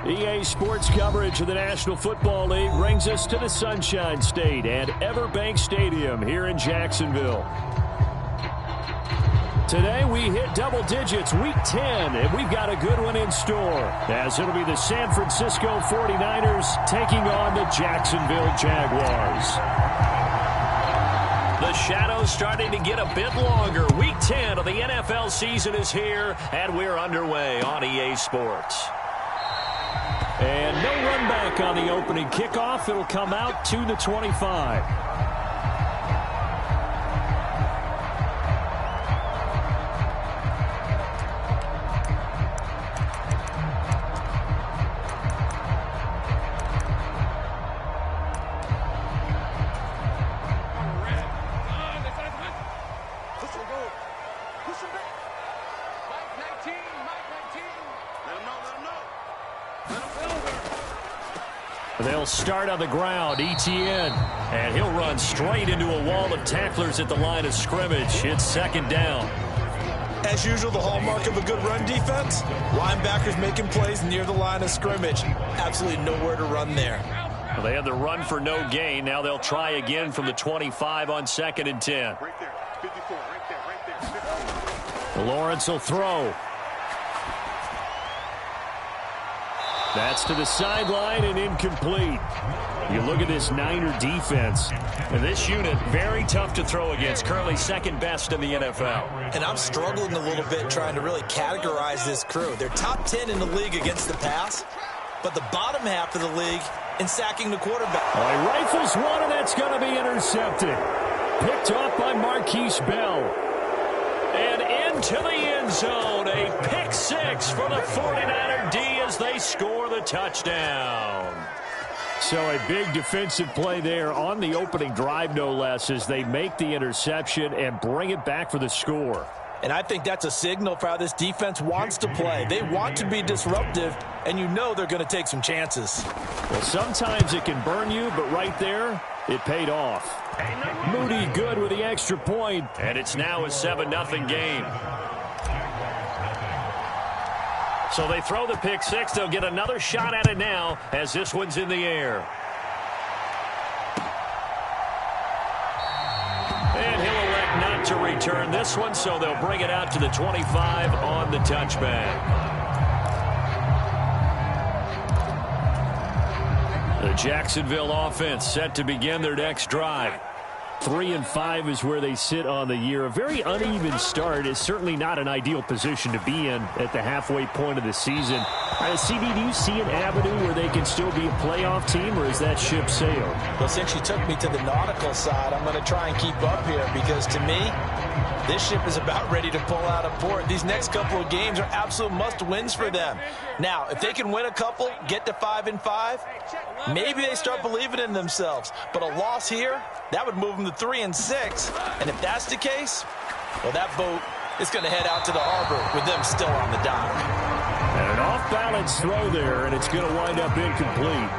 EA Sports coverage of the National Football League brings us to the Sunshine State and Everbank Stadium here in Jacksonville. Today we hit double digits, Week 10, and we've got a good one in store, as it'll be the San Francisco 49ers taking on the Jacksonville Jaguars. The shadows starting to get a bit longer. Week 10 of the NFL season is here, and we're underway on EA Sports. And no run back on the opening kickoff. It'll come out to the 25. They'll start on the ground, Etienne, and he'll run straight into a wall of tacklers at the line of scrimmage. It's second down. As usual, the hallmark of a good run defense, linebackers making plays near the line of scrimmage. Absolutely nowhere to run there. Well, they had the run for no gain. Now they'll try again from the 25 on 2nd and 10. Right there, 54, right there. Lawrence will throw. That's to the sideline and incomplete. You look at this Niner defense. And this unit, very tough to throw against. Currently second best in the NFL. And I'm struggling a little bit trying to really categorize this crew. They're top 10 in the league against the pass, but the bottom half of the league in sacking the quarterback. Well, he rifles one, and that's going to be intercepted. Picked off by Marquise Bell. And into the end zone. A pick six for the 49er D as they score the touchdown. So a big defensive play there on the opening drive, no less, as they make the interception and bring it back for the score. And I think that's a signal for how this defense wants to play. They want to be disruptive, and you know they're going to take some chances. Well, sometimes it can burn you, but right there, it paid off. Moody good with the extra point, and it's now a 7-0 game. So they throw the pick six. They'll get another shot at it now as this one's in the air. And he'll elect not to return this one, so they'll bring it out to the 25 on the touchback. The Jacksonville offense set to begin their next drive. 3-5 is where they sit on the year. A very uneven start is certainly not an ideal position to be in at the halfway point of the season. CD, do you see an avenue where they can still be a playoff team, or is that ship sailed? Well, since you took me to the nautical side, I'm going to try and keep up here because, to me, this ship is about ready to pull out of port. These next couple of games are absolute must-wins for them. Now, if they can win a couple, get to 5-5, maybe they start believing in themselves. But a loss here, that would move them to 3-6. And if that's the case, well, that boat is going to head out to the harbor with them still on the dock. And an off-balance throw there, and it's going to wind up incomplete.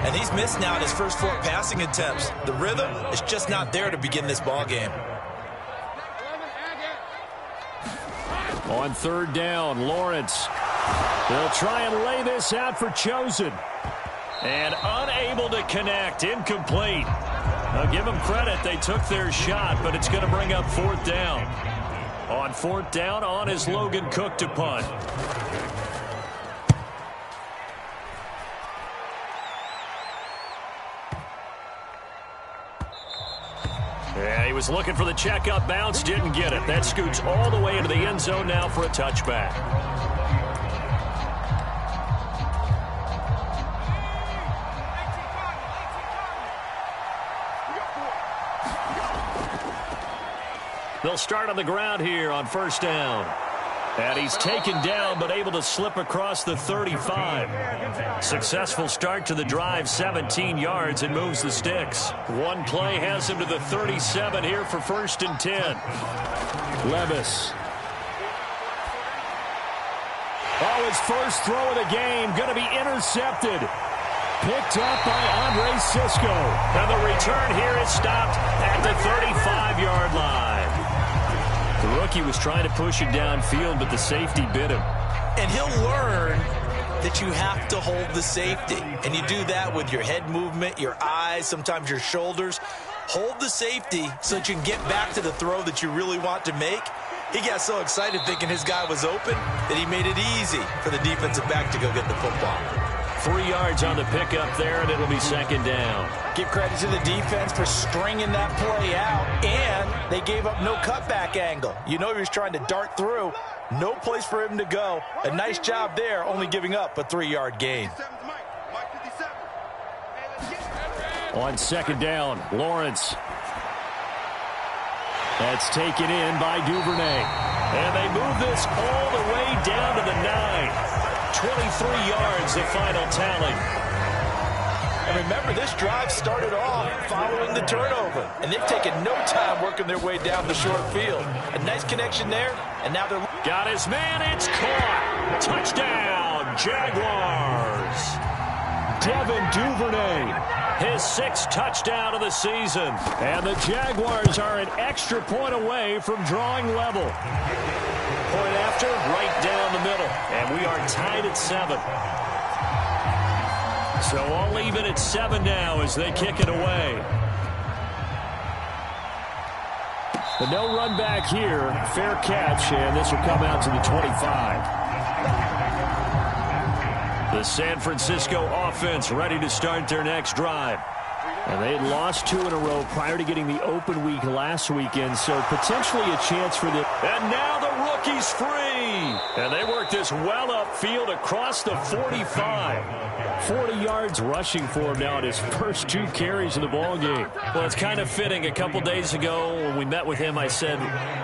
And he's missed now in his first 4 passing attempts. The rhythm is just not there to begin this ball game. On 3rd down, Lawrence. They'll try and lay this out for Chosen. And unable to connect, incomplete. Now give them credit, they took their shot, but it's going to bring up 4th down. On 4th down, on is Logan Cook to punt. Yeah, he was looking for the checkup bounce, didn't get it. That scoots all the way into the end zone now for a touchback. They'll start on the ground here on 1st down. And he's taken down, but able to slip across the 35. Successful start to the drive, 17 yards, and moves the sticks. One play has him to the 37 here for 1st and 10. Levis. Oh, his first throw of the game, going to be intercepted. Picked up by Andre Cisco. And the return here is stopped at the 35-yard line. The rookie was trying to push it downfield, but the safety bit him. And he'll learn that you have to hold the safety. And you do that with your head movement, your eyes, sometimes your shoulders. Hold the safety so that you can get back to the throw that you really want to make. He got so excited thinking his guy was open that he made it easy for the defensive back to go get the football. 3 yards on the pickup there, and it'll be second down. Give credit to the defense for stringing that play out, and they gave up no cutback angle. You know he was trying to dart through. No place for him to go. A nice job there, only giving up a 3-yard gain. On second down, Lawrence. That's taken in by Duvernay. And they move this all the way down to the 9. 23 yards, the final tally. And remember, this drive started off following the turnover. And they've taken no time working their way down the short field. A nice connection there, and now they're... Got his man, it's caught. Touchdown, Jaguars. Devin Duvernay, his 6th touchdown of the season. And the Jaguars are an extra point away from drawing level. Point after, right down the middle. And we are tied at 7. So all even at 7 now as they kick it away. The no run back here, fair catch, and this will come out to the 25. The San Francisco offense ready to start their next drive. And they had lost 2 in a row prior to getting the open week last weekend, so potentially a chance for them. And now the rookie's free. And they work this well upfield across the 45. 40 yards rushing for him now at his first 2 carries of the ball game. Well, it's kind of fitting. A couple days ago when we met with him, I said,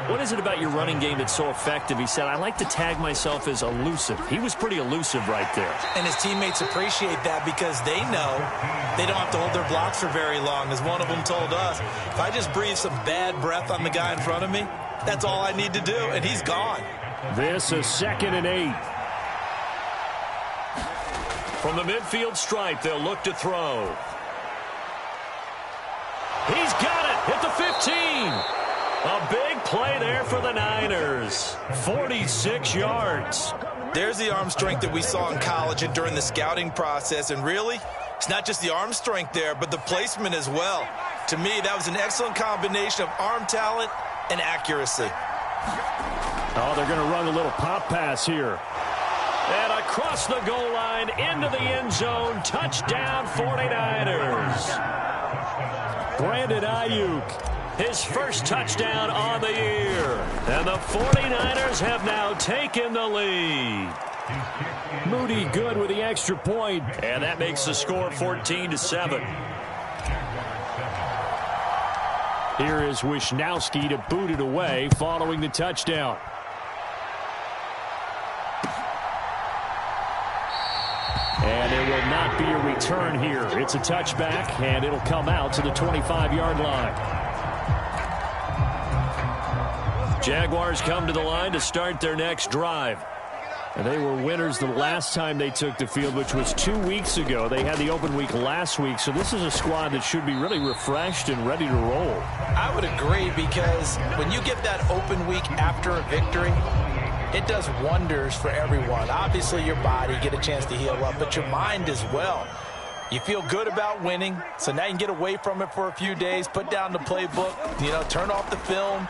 what is it about your running game that's so effective? He said, I like to tag myself as elusive. He was pretty elusive right there. And his teammates appreciate that because they know they don't have to hold their blocks for very long. As one of them told us, if I just breathe some bad breath on the guy in front of me, that's all I need to do, and he's gone. This is 2nd and 8. From the midfield stripe, they'll look to throw. He's got it at the 15. A big play there for the Niners. 46 yards. There's the arm strength that we saw in college and during the scouting process. And really, it's not just the arm strength there, but the placement as well. To me, that was an excellent combination of arm talent and accuracy. Oh, they're going to run a little pop pass here. And across the goal line, into the end zone, touchdown 49ers. Brandon Ayuk, his first touchdown on the year. And the 49ers have now taken the lead. Moody good with the extra point, and that makes the score 14-7. Here is Wisnowski to boot it away following the touchdown. And there will not be a return here. It's a touchback, and it'll come out to the 25-yard line. Jaguars come to the line to start their next drive. And they were winners the last time they took the field, which was 2 weeks ago. They had the open week last week, so this is a squad that should be really refreshed and ready to roll. I would agree, because when you get that open week after a victory, it does wonders for everyone. Obviously, your body, get a chance to heal up, but your mind as well. You feel good about winning, so now you can get away from it for a few days, put down the playbook, turn off the film.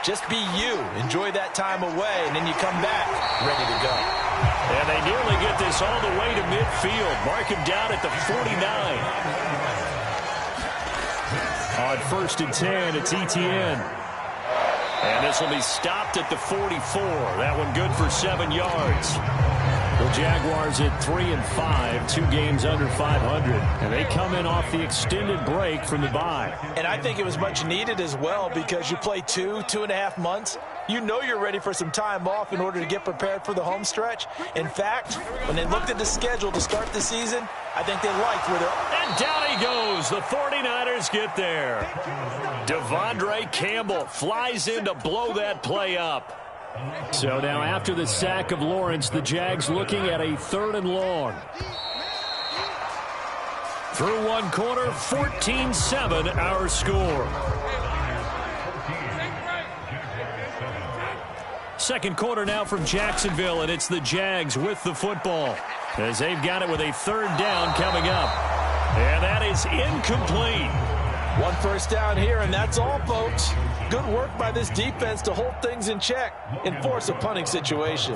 Just be you. Enjoy that time away, and then you come back ready to go. And they nearly get this all the way to midfield. Mark him down at the 49. On 1st and 10, it's Etienne. And this will be stopped at the 44. That one good for 7 yards. The Jaguars at 3-5, 2 games under 500. And they come in off the extended break from the bye. And I think it was much needed as well, because you play 2.5 months. You know you're ready for some time off in order to get prepared for the home stretch. In fact, when they looked at the schedule to start the season, I think they liked where they're... And down he goes. The 49ers get there. Devondre Campbell flies in to blow that play up. So now after the sack of Lawrence, the Jags looking at a 3rd and long. Through one quarter, 14-7 our score. second quarter now from Jacksonville, and it's the Jags with the football as they've got it with a third down coming up. And that is incomplete. One first down here, and that's all, folks. Good work by this defense to hold things in check and force a punting situation.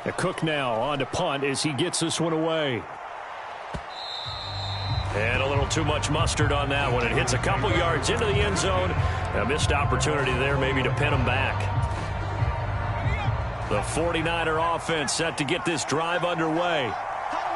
A Cook now on to punt as he gets this one away. And a little too much mustard on that one. It hits a couple yards into the end zone. A missed opportunity there maybe to pin him back. The 49er offense set to get this drive underway.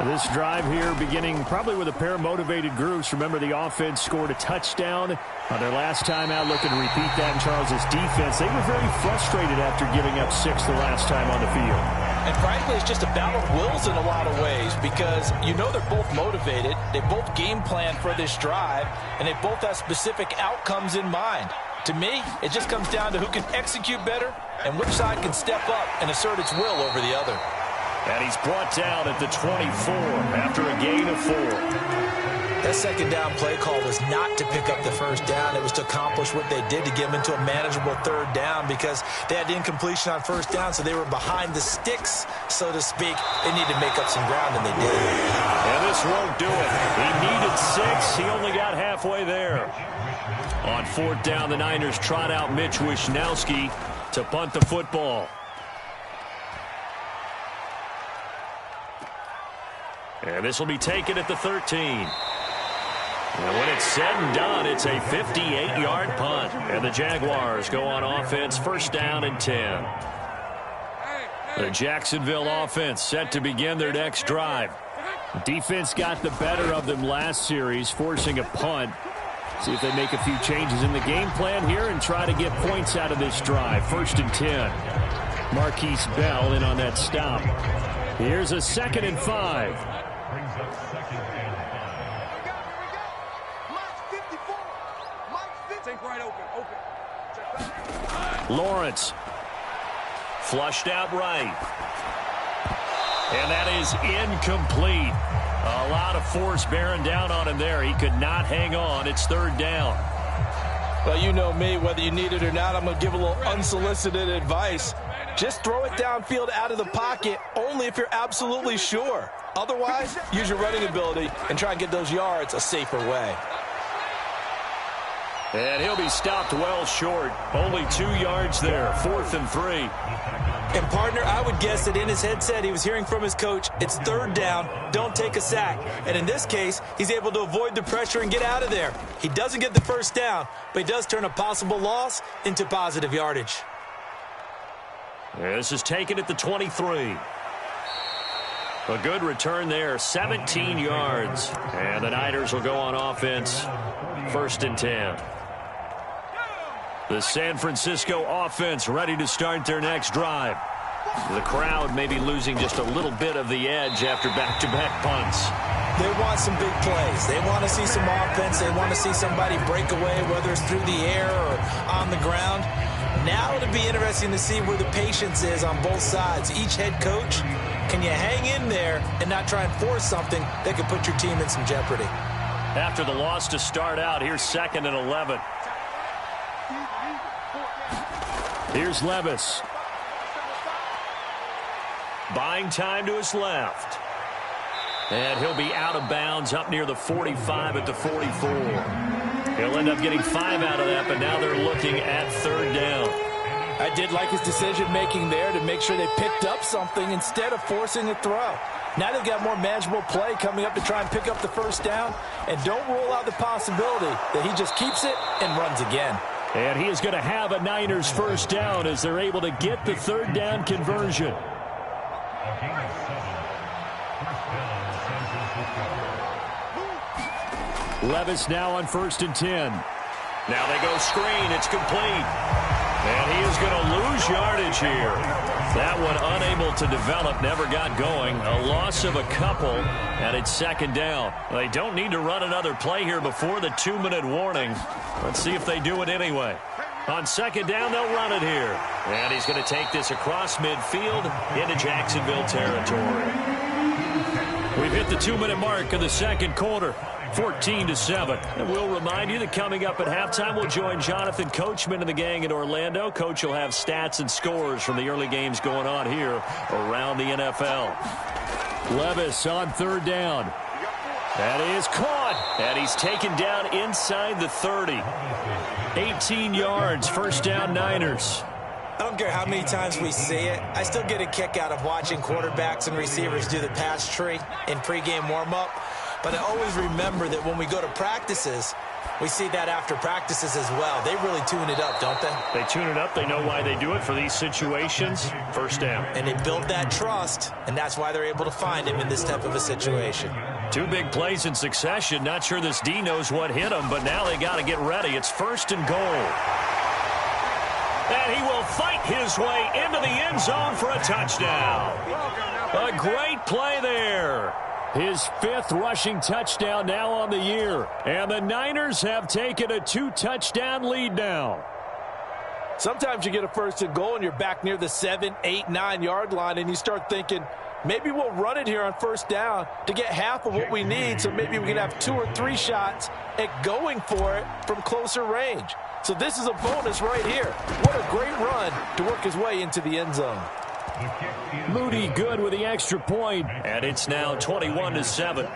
This drive here beginning probably with a pair of motivated groups. Remember, the offense scored a touchdown on their last time out, looking to repeat that in Charles's defense. They were very frustrated after giving up 6 the last time on the field. And frankly, it's just a battle of wills in a lot of ways because you know they're both motivated. They both game plan for this drive, and they both have specific outcomes in mind. To me, it just comes down to who can execute better and which side can step up and assert its will over the other. And he's brought down at the 24 after a gain of 4. That second down play call was not to pick up the first down. It was to accomplish what they did to get them into a manageable third down because they had incompletion on first down, so they were behind the sticks, so to speak. They needed to make up some ground, and they did. And this won't do it. He needed 6. He only got halfway there. On fourth down, the Niners trot out Mitch Wishnowski to punt the football. And this will be taken at the 13. And when it's said and done, it's a 58-yard punt. And the Jaguars go on offense, first down and 10. The Jacksonville offense set to begin their next drive. Defense got the better of them last series, forcing a punt. See if they make a few changes in the game plan here and try to get points out of this drive. First and 10. Marquise Bell in on that stop. Here's a 2nd and 5. Lawrence flushed out right. And that is incomplete. A lot of force bearing down on him there. He could not hang on. It's third down. Well, you know me, whether you need it or not, I'm going to give a little unsolicited advice. Just throw it downfield out of the pocket only if you're absolutely sure. Otherwise, use your running ability and try and get those yards a safer way. And he'll be stopped well short. Only 2 yards there. 4th and 3. And, partner, I would guess that in his headset he was hearing from his coach, it's third down, don't take a sack. And in this case, he's able to avoid the pressure and get out of there. He doesn't get the first down, but he does turn a possible loss into positive yardage. This is taken at the 23. A good return there, 17 yards. And the Niners will go on offense, first and 10. The San Francisco offense ready to start their next drive. The crowd may be losing just a little bit of the edge after back-to-back punts. They want some big plays. They want to see some offense. They want to see somebody break away, whether it's through the air or on the ground. Now it'll be interesting to see where the patience is on both sides. Each head coach, can you hang in there and not try and force something that could put your team in some jeopardy? After the loss to start out, here's 2nd and 11. Here's Levis. Buying time to his left. And he'll be out of bounds up near the 45 at the 44. He'll end up getting 5 out of that, but now they're looking at third down. I did like his decision-making there to make sure they picked up something instead of forcing a throw. Now they've got more manageable play coming up to try and pick up the first down, and don't rule out the possibility that he just keeps it and runs again. And he is going to have a Niners first down as they're able to get the third down conversion. Levis now on 1st and 10. Now they go screen. It's complete. And he is going to lose yardage here. That one unable to develop, never got going. A loss of a couple, and it's 2nd down. They don't need to run another play here before the 2-minute warning. Let's see if they do it anyway. On 2nd down, they'll run it here. And he's going to take this across midfield into Jacksonville territory. We've hit the 2-minute mark of the second quarter, 14-7. And we'll remind you that coming up at halftime, we'll join Jonathan Coachman and the gang in Orlando. Coach will have stats and scores from the early games going on here around the NFL. Levis on third down. That is caught, and he's taken down inside the 30. 18 yards, first down Niners. I don't care how many times we see it. I still get a kick out of watching quarterbacks and receivers do the pass tree in pregame warm-up. But I always remember that when we go to practices, we see that after practices as well. They really tune it up, don't they? They tune it up. They know why they do it for these situations. First down. And they build that trust, and that's why they're able to find him in this type of a situation. 2 big plays in succession. Not sure this D knows what hit him, but now they got to get ready. It's first and goal. And he will fight his way into the end zone for a touchdown. A great play there. His 5th rushing touchdown now on the year. And the Niners have taken a 2-touchdown lead now. Sometimes you get a first and goal and you're back near the 7, 8, 9-yard line and you start thinking, maybe we'll run it here on first down to get half of what we need, so maybe we can have 2 or 3 shots at going for it from closer range. So this is a bonus right here. What a great run to work his way into the end zone. Moody good with the extra point, and it's now 21-7.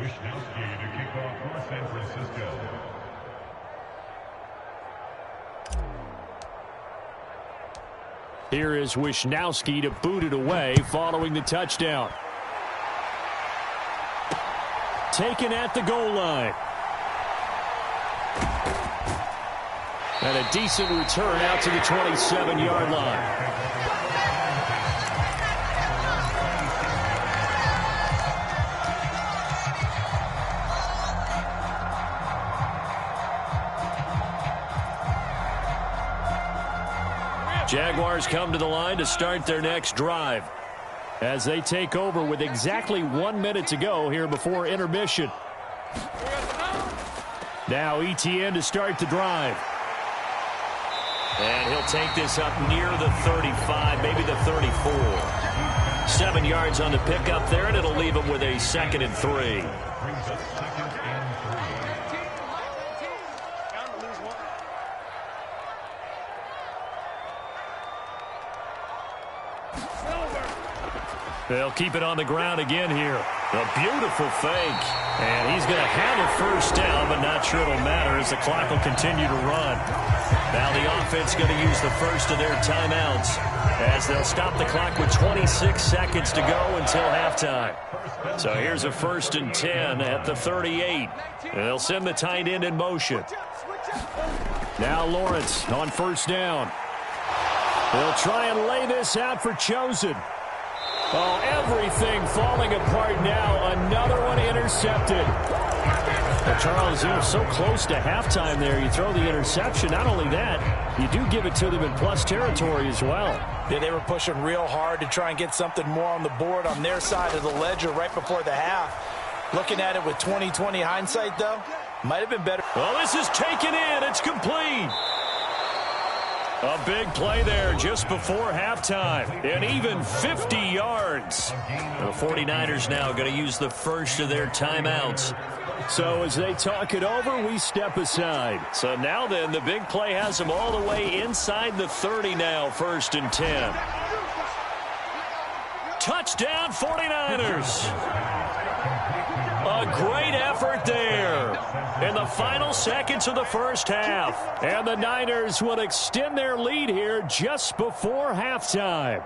Wisnowski to kick off for San Francisco. Here is Wisnowski to boot it away following the touchdown. Taken at the goal line. And a decent return out to the 27-yard line. Jaguars come to the line to start their next drive as they take over with exactly 1 minute to go here before intermission. Now ETN to start the drive. And he'll take this up near the 35, maybe the 34. 7 yards on the pickup there, and it'll leave him with a 2nd and 3. They'll keep it on the ground again here. A beautiful fake. And he's going to have a first down, but not sure it'll matter as the clock will continue to run. Now the offense going to use the first of their timeouts as they'll stop the clock with 26 seconds to go until halftime. So here's a 1st and 10 at the 38. And they'll send the tight end in motion. Now Lawrence on first down. They'll try and lay this out for Chosen. Oh, everything falling apart now. Another one intercepted. Well, Charles, you know, so close to halftime there. You throw the interception. Not only that, you do give it to them in plus territory as well. Yeah, they were pushing real hard to try and get something more on the board on their side of the ledger right before the half. Looking at it with 20/20 hindsight, though, might have been better. Well, this is taken in. It's complete. A big play there just before halftime. And even 50 yards. The 49ers now going to use the first of their timeouts. So as they talk it over, we step aside. So now then, the big play has them all the way inside the 30 now, 1st and 10. Touchdown 49ers. A great effort there in the final seconds of the first half. And the Niners will extend their lead here just before halftime.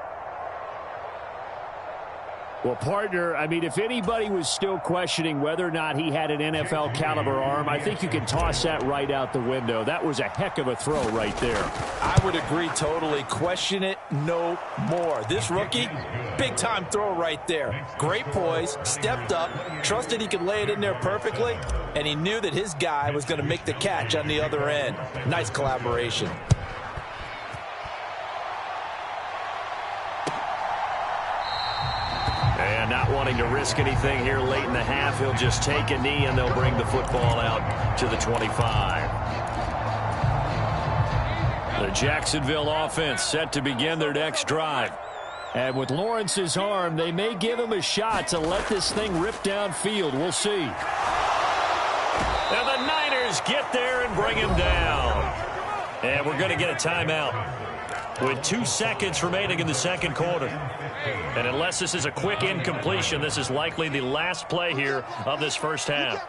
Well, partner, I mean, if anybody was still questioning whether or not he had an NFL caliber arm, I think you can toss that right out the window. That was a heck of a throw right there. I would agree totally. Question it no more. This rookie, big time throw right there. Great poise, stepped up, trusted he could lay it in there perfectly, and he knew that his guy was going to make the catch on the other end. Nice collaboration. wanting to risk anything here late in the half. He'll just take a knee, and they'll bring the football out to the 25. The Jacksonville offense set to begin their next drive. And with Lawrence's arm, they may give him a shot to let this thing rip downfield. We'll see. And the Niners get there and bring him down. And we're going to get a timeout with 2 seconds remaining in the second quarter. And unless this is a quick incompletion, this is likely the last play here of this first half.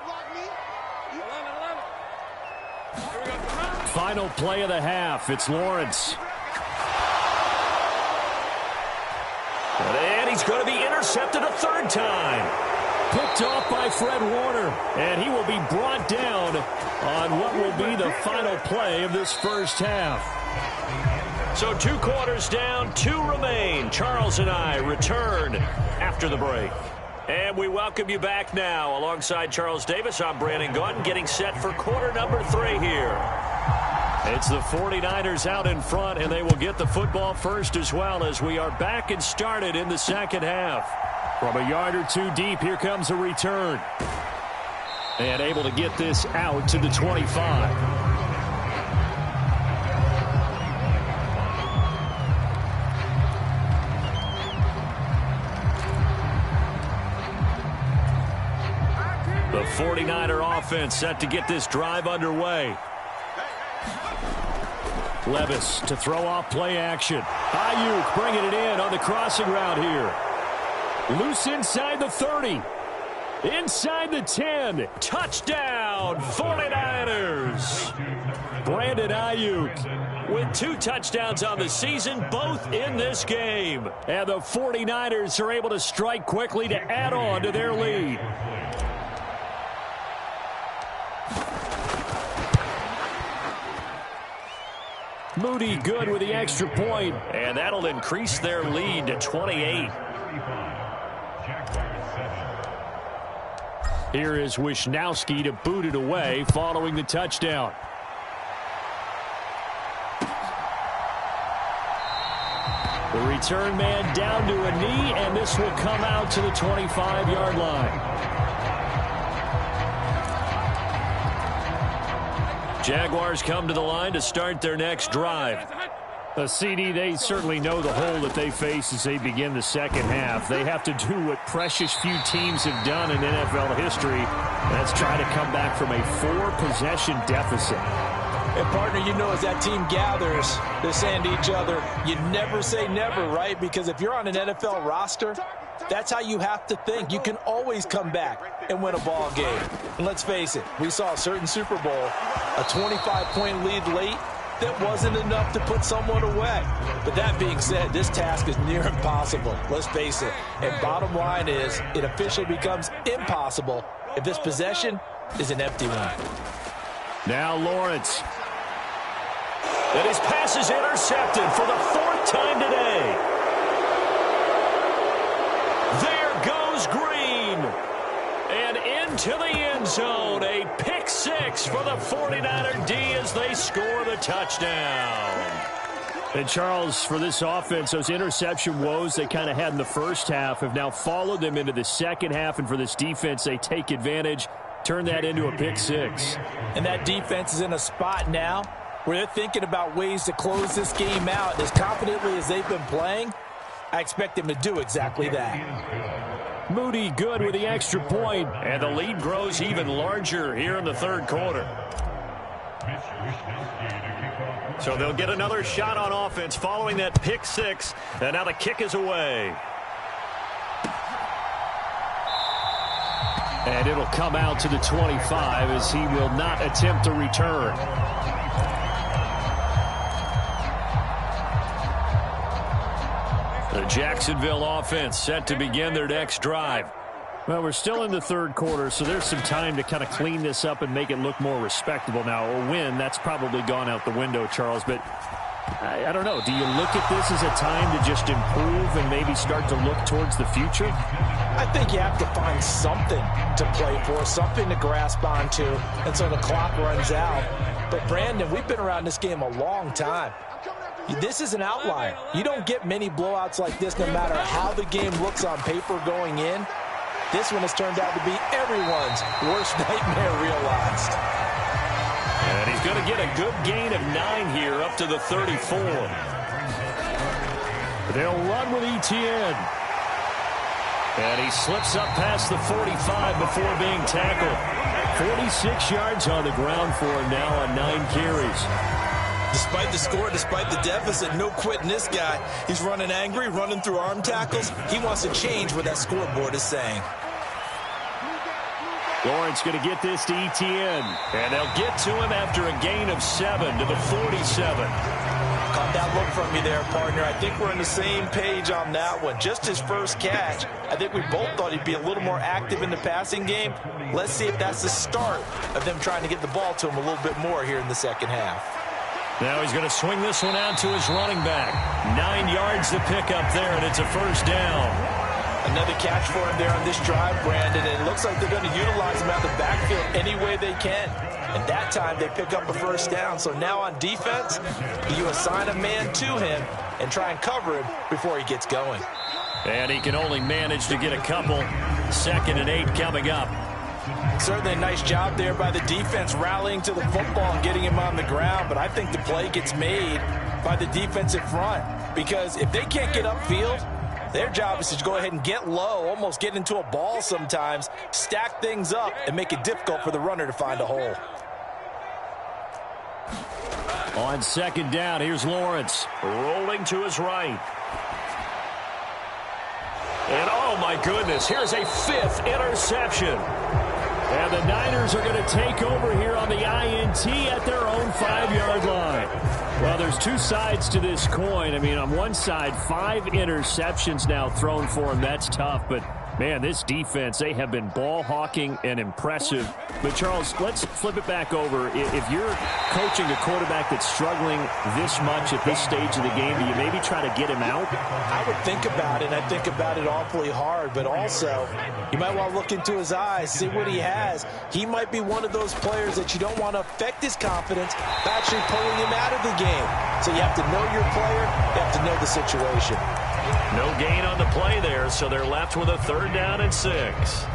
Final play of the half. It's Lawrence. And he's going to be intercepted a third time. Picked off by Fred Warner. And he will be brought down on what will be the final play of this first half. So 2 quarters down, 2 remain. Charles and I return after the break. And we welcome you back now. Alongside Charles Davis, I'm Brandon Gaudin, getting set for quarter number 3 here. It's the 49ers out in front, and they will get the football first as well as we are back and started in the second half. From a yard or 2 deep, here comes a return. And able to get this out to the 25. The 49er offense set to get this drive underway. Levis to throw off play action. Ayuk bringing it in on the crossing route here. Loose inside the 30. Inside the 10. Touchdown, 49ers. Brandon Ayuk with 2 touchdowns on the season, both in this game. And the 49ers are able to strike quickly to add on to their lead. Moody good with the extra point, and that'll increase their lead to 28. Here is Wisnowski to boot it away following the touchdown. The return man down to a knee, and this will come out to the 25-yard line. Jaguars come to the line to start their next drive. CD, they certainly know the hole that they face as they begin the second half. They have to do what precious few teams have done in NFL history. That's try to come back from a 4-possession deficit. And, partner, you know, as that team gathers, they're saying to each other, you never say never, right? Because if you're on an NFL roster, that's how you have to think. You can always come back and win a ball game. And let's face it, we saw a certain Super Bowl, a 25-point lead late, that wasn't enough to put someone away. But that being said, this task is near impossible. Let's face it. And bottom line is, it officially becomes impossible if this possession is an empty one. Now Lawrence. And his pass is intercepted for the 4th time today. There goes Green. And into the end zone. A pick 6 for the 49er D as they score the touchdown. And Charles, for this offense, those interception woes they kind of had in the first half have now followed them into the second half. And for this defense, they take advantage, turn that into a pick 6. And that defense is in a spot now where they're thinking about ways to close this game out. As confidently as they've been playing, I expect them to do exactly that. Moody good with the extra point, and the lead grows even larger here in the third quarter. So they'll get another shot on offense following that pick 6, and now the kick is away. And it'll come out to the 25 as he will not attempt to return. The Jacksonville offense set to begin their next drive. Well, we're still in the third quarter, so there's some time to kind of clean this up and make it look more respectable. Now, a win, that's probably gone out the window, Charles, but I don't know. Do you look at this as a time to just improve and maybe start to look towards the future? I think you have to find something to play for, something to grasp onto until the clock runs out. But, Brandon, we've been around this game a long time. This is an outlier. You don't get many blowouts like this no matter how the game looks on paper going in. This one has turned out to be everyone's worst nightmare realized. And he's going to get a good gain of 9 here up to the 34. They'll run with Etienne. And he slips up past the 45 before being tackled. 46 yards on the ground for him now on 9 carries. Despite the score, despite the deficit, no quitting this guy. He's running angry, running through arm tackles. He wants to change what that scoreboard is saying. Lawrence going to get this to Etienne. And they'll get to him after a gain of 7 to the 47. Caught that look from you there, partner. I think we're on the same page on that one. Just his first catch. I think we both thought he'd be a little more active in the passing game. Let's see if that's the start of them trying to get the ball to him a little bit more here in the second half. Now he's going to swing this one out to his running back. 9 yards to pick up there, and it's a first down. Another catch for him there on this drive, Brandon, and it looks like they're going to utilize him out of the backfield any way they can. And that time they pick up a first down. So now on defense, you assign a man to him and try and cover him before he gets going. And he can only manage to get a couple. 2nd and 8 coming up. Certainly a nice job there by the defense rallying to the football and getting him on the ground. But I think the play gets made by the defensive front. Because if they can't get upfield, their job is to go ahead and get low, almost get into a ball sometimes, stack things up, and make it difficult for the runner to find a hole. On 2nd down, here's Lawrence rolling to his right. And oh my goodness, here's a 5th interception. And the Niners are going to take over here on the INT at their own 5-yard line. Well, there's 2 sides to this coin. I mean, on one side, 5 interceptions now thrown for him. That's tough, but man, this defense, they have been ball hawking and impressive. But, Charles, let's flip it back over. If you're coaching a quarterback that's struggling this much at this stage of the game, do you maybe try to get him out? I would think about it, and I think about it awfully hard. But also, you might want to look into his eyes, see what he has. He might be one of those players that you don't want to affect his confidence by actually pulling him out of the game. So you have to know your player. You have to know the situation. No gain on the play there, so they're left with a 3rd down and 6.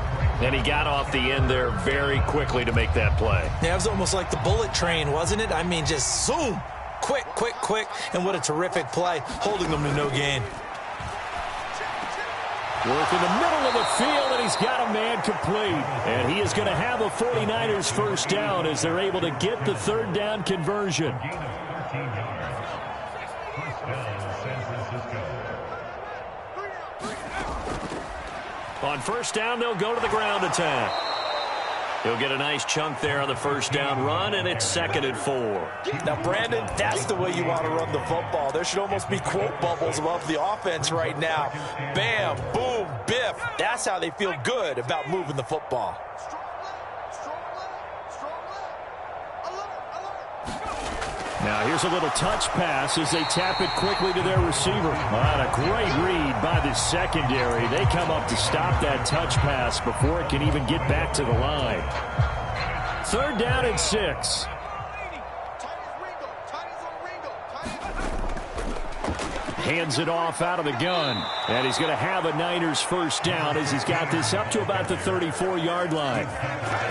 And he got off the end there very quickly to make that play. Yeah, it was almost like the bullet train, wasn't it? I mean, just zoom. Quick, quick, quick. And what a terrific play, holding them to no gain. Work in the middle of the field, and he's got a man complete. And he is going to have a 49ers first down as they're able to get the 3rd down conversion. On first down, they'll go to the ground attack. He'll get a nice chunk there on the first down run, and it's 2nd and 4. Now, Brandon, that's the way you want to run the football. There should almost be quote bubbles above the offense right now. Bam, boom, biff. That's how they feel good about moving the football. Now here's a little touch pass as they tap it quickly to their receiver. What a great read by the secondary. They come up to stop that touch pass before it can even get back to the line. 3rd down and 6. Hands it off out of the gun. And he's going to have a Niners first down as he's got this up to about the 34-yard line.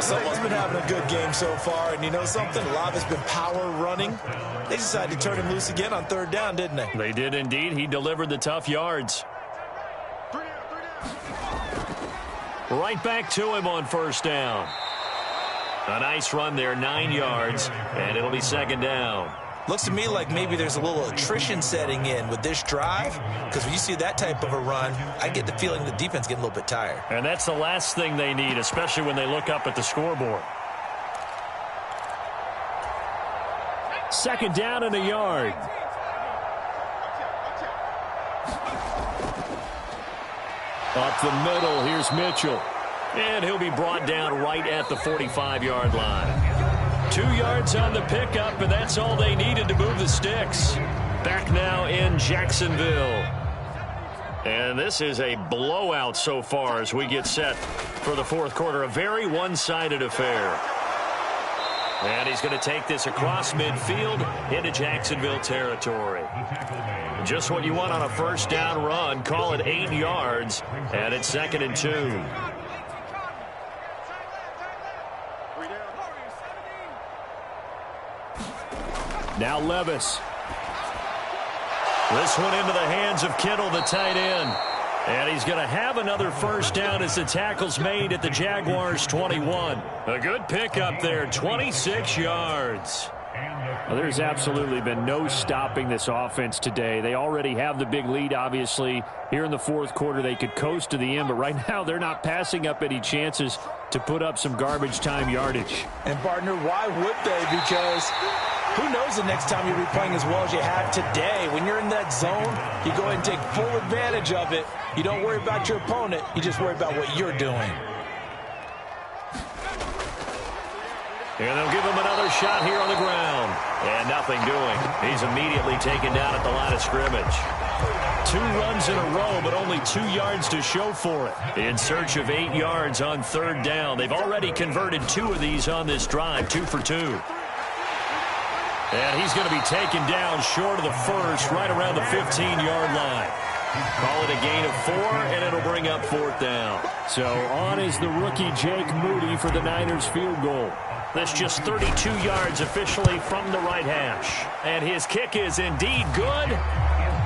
Someone's been having a good game so far, and you know something? A lot of it's been power running. They decided to turn him loose again on 3rd down, didn't they? They did indeed. He delivered the tough yards. Right back to him on first down. A nice run there, 9 yards, and it'll be 2nd down. Looks to me like maybe there's a little attrition setting in with this drive, because when you see that type of a run, I get the feeling the defense getting a little bit tired. And that's the last thing they need, especially when they look up at the scoreboard. 2nd down and a yard. Up the middle, here's Mitchell. And he'll be brought down right at the 45-yard line. 2 yards on the pickup, and that's all they needed to move the sticks. Back now in Jacksonville. And this is a blowout so far as we get set for the 4th quarter. A very one-sided affair. And he's going to take this across midfield into Jacksonville territory. Just what you want on a first down run. Call it 8 yards, and it's 2nd and 2. Now Levis. This one into the hands of Kittle, the tight end. And he's going to have another first down as the tackle's made at the Jaguars' 21. A good pickup there, 26 yards. Well, there's absolutely been no stopping this offense today. They already have the big lead, obviously. Here in the fourth quarter, they could coast to the end, but right now they're not passing up any chances to put up some garbage time yardage. And, partner, why would they? Because who knows the next time you'll be playing as well as you have today. When you're in that zone, you go ahead and take full advantage of it. You don't worry about your opponent. You just worry about what you're doing. And they'll give him another shot here on the ground. And nothing doing. He's immediately taken down at the line of scrimmage. 2 runs in a row, but only 2 yards to show for it. In search of 8 yards on third down. They've already converted 2 of these on this drive, 2 for 2. And he's going to be taken down short of the first, right around the 15-yard line. Call it a gain of 4, and it'll bring up fourth down. So on is the rookie Jake Moody for the Niners field goal. That's just 32 yards officially from the right hash. And his kick is indeed good.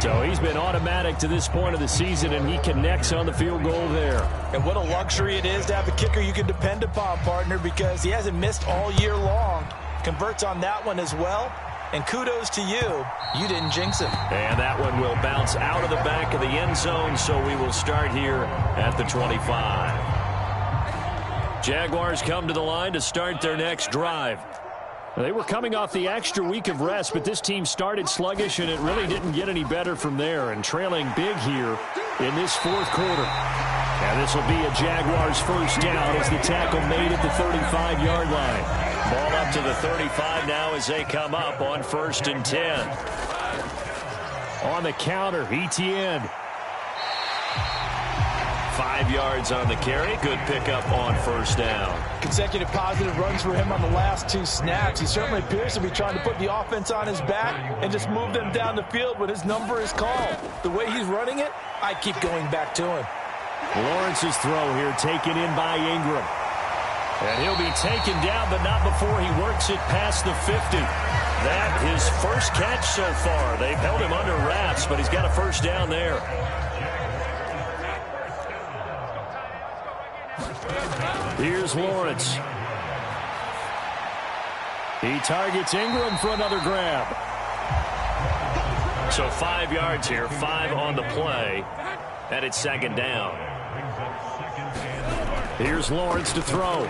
So he's been automatic to this point of the season, and he connects on the field goal there. And what a luxury it is to have a kicker you can depend upon, partner, because he hasn't missed all year long. Converts on that one as well. And kudos to you. You didn't jinx him. And that one will bounce out of the back of the end zone, so we will start here at the 25. Jaguars come to the line to start their next drive. They were coming off the extra week of rest, but this team started sluggish, and it really didn't get any better from there. And trailing big here in this fourth quarter. And this will be a Jaguars first down as the tackle made at the 35-yard line. Ball up to the 35 now as they come up on 1st and 10. On the counter, Etienne. 5 yards on the carry. Good pickup on first down. Consecutive positive runs for him on the last 2 snaps. He certainly appears to be trying to put the offense on his back and just move them down the field when his number is called. The way he's running it, I keep going back to him. Lawrence's throw here taken in by Ingram. And he'll be taken down, but not before he works it past the 50. That his first catch so far. They've held him under wraps, but he's got a first down there. Here's Lawrence. He targets Ingram for another grab. So 5 yards here, 5 on the play, and it's second down. Here's Lawrence to throw.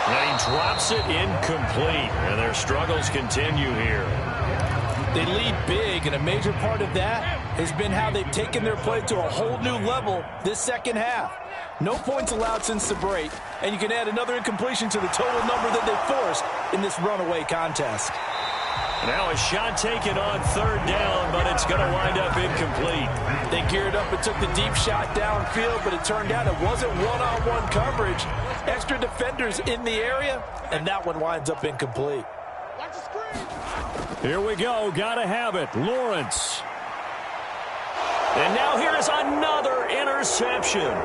And he drops it incomplete, and their struggles continue here. They lead big, and a major part of that has been how they've taken their play to a whole new level this second half. No points allowed since the break, and you can add another incompletion to the total number that they forced in this runaway contest. Now a shot taken on third down, but it's going to wind up incomplete. They geared up and took the deep shot downfield, but it turned out it wasn't one-on-one coverage. Extra defenders in the area, and that one winds up incomplete. Here we go. Gotta have it. Lawrence. And now here is another interception.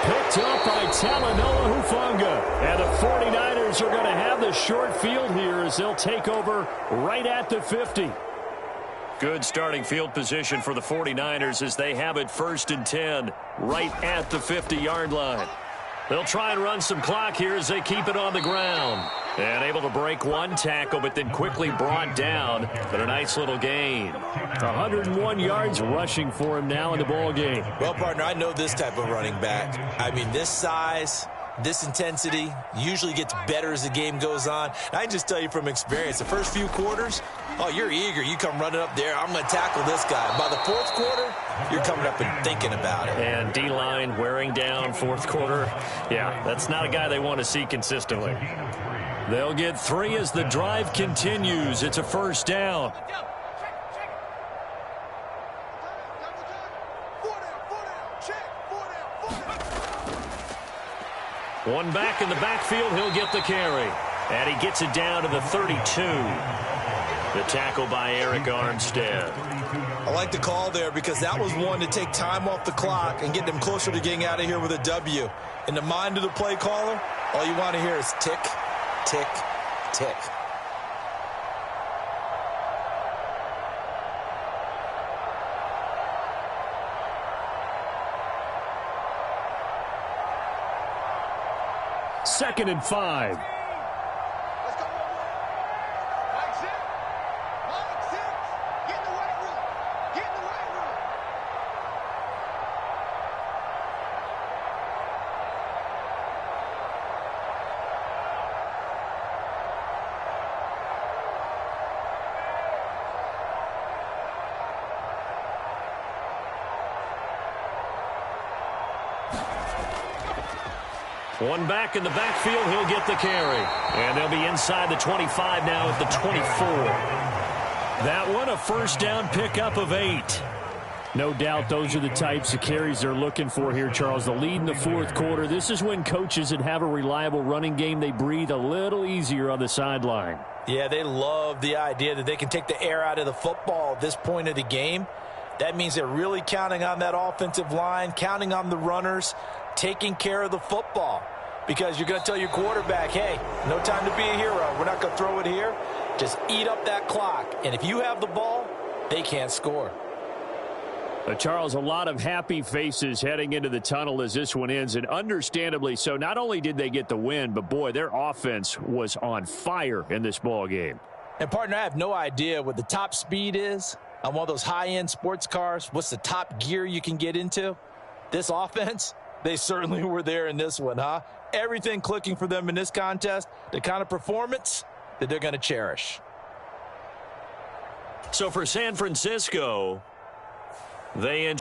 Picked up by Talanoa Hufanga. And the 49ers are going to have the short field here as they'll take over right at the 50. Good starting field position for the 49ers as they have it 1st and 10 right at the 50-yard line. They'll try and run some clock here as they keep it on the ground. And able to break one tackle, but then quickly brought down. But a nice little gain. 101 yards rushing for him now in the ball game. Well, partner, I know this type of running back. I mean, this size, this intensity usually gets better as the game goes on. And I can just tell you from experience, the first few quarters, oh, you're eager. You come running up there, I'm going to tackle this guy. By the fourth quarter, you're coming up and thinking about it. And D-line wearing down fourth quarter. Yeah, that's not a guy they want to see consistently. They'll get 3 as the drive continues. It's a first down. One back in the backfield, he'll get the carry. And he gets it down to the 32. The tackle by Eric Armstead. I like the call there because that was one to take time off the clock and get them closer to getting out of here with a W. In the mind of the play caller, all you want to hear is tick, tick, tick. 2nd and 5. One back in the backfield, he'll get the carry. And they'll be inside the 25 now at the 24. That one, a first down pickup of 8. No doubt those are the types of carries they're looking for here, Charles. The lead in the fourth quarter. This is when coaches that have a reliable running game, they breathe a little easier on the sideline. Yeah, they love the idea that they can take the air out of the football at this point of the game. That means they're really counting on that offensive line, counting on the runners, taking care of the football, because you're going to tell your quarterback, hey, no time to be a hero. We're not going to throw it here. Just eat up that clock. And if you have the ball, they can't score. Charles, a lot of happy faces heading into the tunnel as this one ends, and understandably so. Not only did they get the win, but, boy, their offense was on fire in this ball game. And, partner, I have no idea what the top speed is on one of those high-end sports cars. What's the top gear you can get into? This offense, they certainly were there in this one, huh? Everything clicking for them in this contest, the kind of performance that they're going to cherish. So for San Francisco, they